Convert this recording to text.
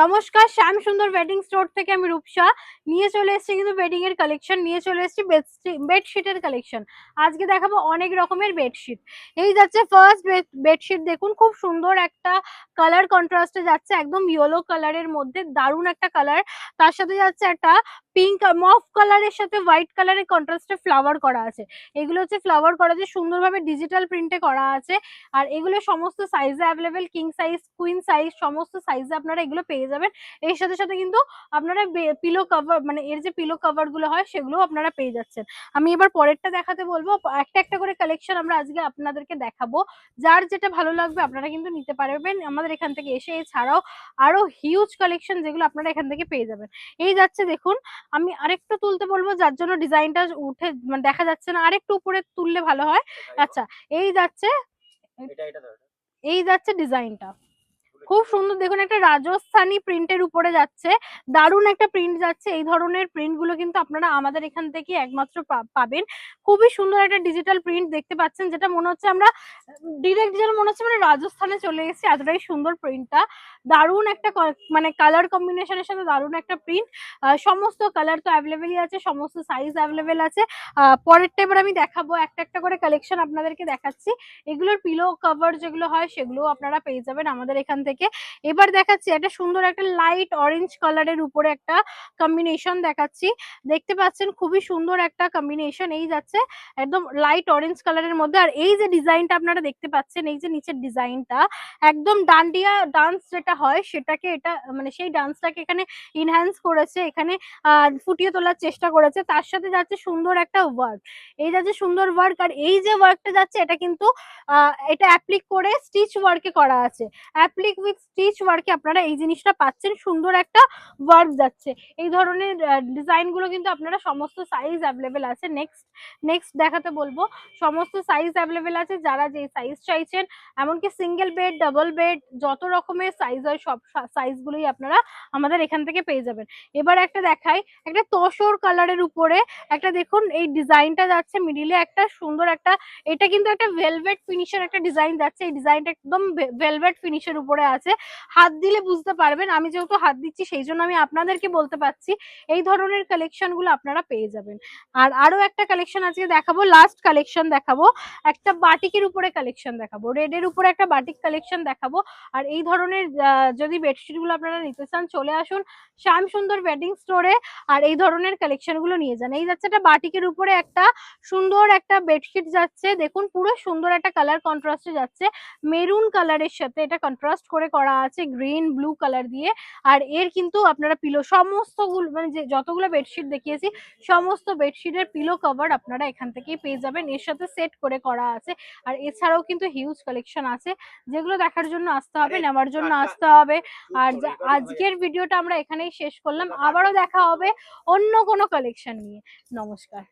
নমস্কার, শ্যাম সুন্দর wedding store থেকে আমি রূপসা নিয়ে চলে এসেছি কিন্তু ওয়েডিং এর কালেকশন নিয়ে চলে এসেছি বেডশিটের কালেকশন। আজকে দেখাবো অনেক রকমের বেডশিট। এই যাচ্ছে ফার্স্ট বেডশিট, দেখুন খুব সুন্দর একটা কালার কন্ট্রাস্টে যাচ্ছে, একদম ইয়েলো কালারের মধ্যে দারুণ একটা কালার। তার সাথে যাচ্ছে একটা পিঙ্ক মফ কালারের সাথে হোয়াইট কালারের কন্ট্রাস্টে ফ্লাওয়ার করা আছে। এগুলো হচ্ছে ফ্লাওয়ার করা আছে, সুন্দরভাবে ডিজিটাল প্রিন্টে করা আছে। আর এগুলো সমস্ত সাইজে available, king size, queen size, সমস্ত সাইজে আপনারা এগুলো পেয়ে যাবেন। এর সাথে সাথে কিন্তু আপনারা পিলো কভার, মানে এর যে পিলো কভার গুলো হয় সেগুলো আপনারা পেয়ে যাচ্ছেন। আমি এবার পরেরটা দেখাতে বলবো, একটা একটা করে কালেকশন আমরা আজকে আপনাদেরকে দেখাবো। যার যেটা ভালো লাগবে আপনারা কিন্তু নিতে পারবেন আমাদের এখান থেকে এসে। এছাড়াও আরো হিউজ কালেকশন যেগুলো আপনারা এখান থেকে পেয়ে যাবেন। এই যাচ্ছে দেখুন, আমি আরেকটু তুলতে বলবো যার জন্য ডিজাইনটা উঠে মানে দেখা যাচ্ছে না, আরেকটু উপরে তুললে ভালো হয়। আচ্ছা, এই যাচ্ছে এই যাচ্ছে ডিজাইনটা, খুব সুন্দর। দেখুন একটা রাজস্থানী প্রিন্টের উপরে যাচ্ছে, দারুণ একটা প্রিন্ট যাচ্ছে। এই ধরনের প্রিন্ট গুলো কিন্তু আপনারা আমাদের এখান থেকে একমাত্র পাবেন। খুবই সুন্দর একটা ডিজিটাল প্রিন্ট দেখতে পাচ্ছেন, যেটা মনে হচ্ছে আমরা ডিরেক্ট যেন মনে হচ্ছে মানে রাজস্থানে চলে এসেছি, এতটাই সুন্দর প্রিন্টটা। দারুণ একটা মানে কালার কম্বিনেশনের সাথে দারুণ একটা প্রিন্ট। সমস্ত কালার তো অ্যাভেলেবেলই আছে, সমস্ত সাইজ অ্যাভেলেবেল আছে। পরেরটা এবার আমি দেখাবো, একটা একটা করে কালেকশন আপনাদেরকে দেখাচ্ছি। এগুলোর পিলো কভার যেগুলো হয় সেগুলো আপনারা পেয়ে যাবেন আমাদের এখান থেকে। এবার দেখাচ্ছি একটা সুন্দর একটা লাইট অরেঞ্জ কালারের উপরে একটা কম্বিনেশন দেখাচ্ছি। দেখতে পাচ্ছেন খুবই সুন্দর একটা কম্বিনেশন। এই যাচ্ছে একদম লাইট অরেঞ্জ কালারের মধ্যে। আর এই যে ডিজাইনটা আপনারা দেখতে পাচ্ছেন, এই যে নিচের ডিজাইনটা, একদম ডান্ডিয়া ডান্স যেটা হয় সেটাকে এটা মানে সেই ডান্সটাকে এখানে ইনহ্যান্স করেছে, এখানে ফুটিয়ে তোলার চেষ্টা করেছে। তার সাথে যাচ্ছে সুন্দর একটা ওয়ার্ক, এই যাচ্ছে সুন্দর ওয়ার্ক। আর এই যে ওয়ার্কটা যাচ্ছে এটা কিন্তু এটা অ্যাপ্লিক করে স্টিচ ওয়ার্কে করা আছে। অ্যাপ্লিক উইথ স্টিচ ওয়ার্কে আপনারা এই জিনিসটা পাচ্ছেন, সুন্দর একটা ওয়ার্ক যাচ্ছে। এই ধরনের ডিজাইন গুলো কিন্তু আপনারা সমস্ত সাইজ অ্যাভেলেবেল আছে। নেক্সট নেক্সট দেখাতে বলবো, সমস্ত সাইজ অ্যাভেলেবেল আছে, যারা যে সাইজ চাইছেন, এমনকি সিঙ্গেল বেড, ডাবল বেড, যত রকমের সাইজ হয় সব সাইজ গুলোই আপনারা আমাদের এখান থেকে পেয়ে যাবেন। এবার একটা দেখাই, একটা তসর কালারের উপরে একটা, দেখুন এই ডিজাইনটা যাচ্ছে মিডিলে একটা সুন্দর একটা, এটা কিন্তু একটা ভেলভেট ফিনিশের একটা ডিজাইন যাচ্ছে। এই ডিজাইনটা একদম ভেলভেট ফিনিশের উপরে আছে, হাত দিলে বুঝতে পারবেন। আমি যেহেতু হাত দিচ্ছি সেই জন্য আমি আপনাদেরকে বলতে পারছি। এই ধরনের কালেকশন গুলো আপনারা পেয়ে যাবেন। আর আরো একটা কালেকশন আজকে দেখাবো, লাস্ট কালেকশন দেখাবো, একটা বাটিকের উপরে কালেকশন দেখাবো, রেডের উপরে একটা বাটিক কালেকশন দেখাবো। আর এই ধরনের যদি বেডশিট গুলো আপনারা নিতে চান, চলে আসুন শ্যাম সুন্দর ওয়েডিং স্টোরে, আর এই ধরনের কালেকশন গুলো নিয়ে যান। এই যাচ্ছে একটা বাটিকের উপরে একটা সুন্দর একটা বেডশিট যাচ্ছে, দেখুন পুরো সুন্দর একটা কালার কন্ট্রাস্টে যাচ্ছে, মেরুন কালারের সাথে এটা কন্ট্রাস্ট করে করা আছে গ্রিন ব্লু কালার দিয়ে। আর এর কিন্তু আপনারা পিলো সমস্তগুলো মানে যে যতগুলো বেডশিট দেখিয়েছি সমস্ত বেডশিটের পিলো কভার আপনারা এখান থেকেই পেয়ে যাবেন, এর সাথে সেট করে করা আছে। আর এছাড়াও কিন্তু হিউজ কালেকশন আছে, যেগুলো দেখার জন্য আসতে হবে, নেওয়ার জন্য আসতে হবে। আর আজকের ভিডিওটা আমরা এখানেই শেষ করলাম, আবারও দেখা হবে অন্য কোনো কালেকশন নিয়ে। নমস্কার।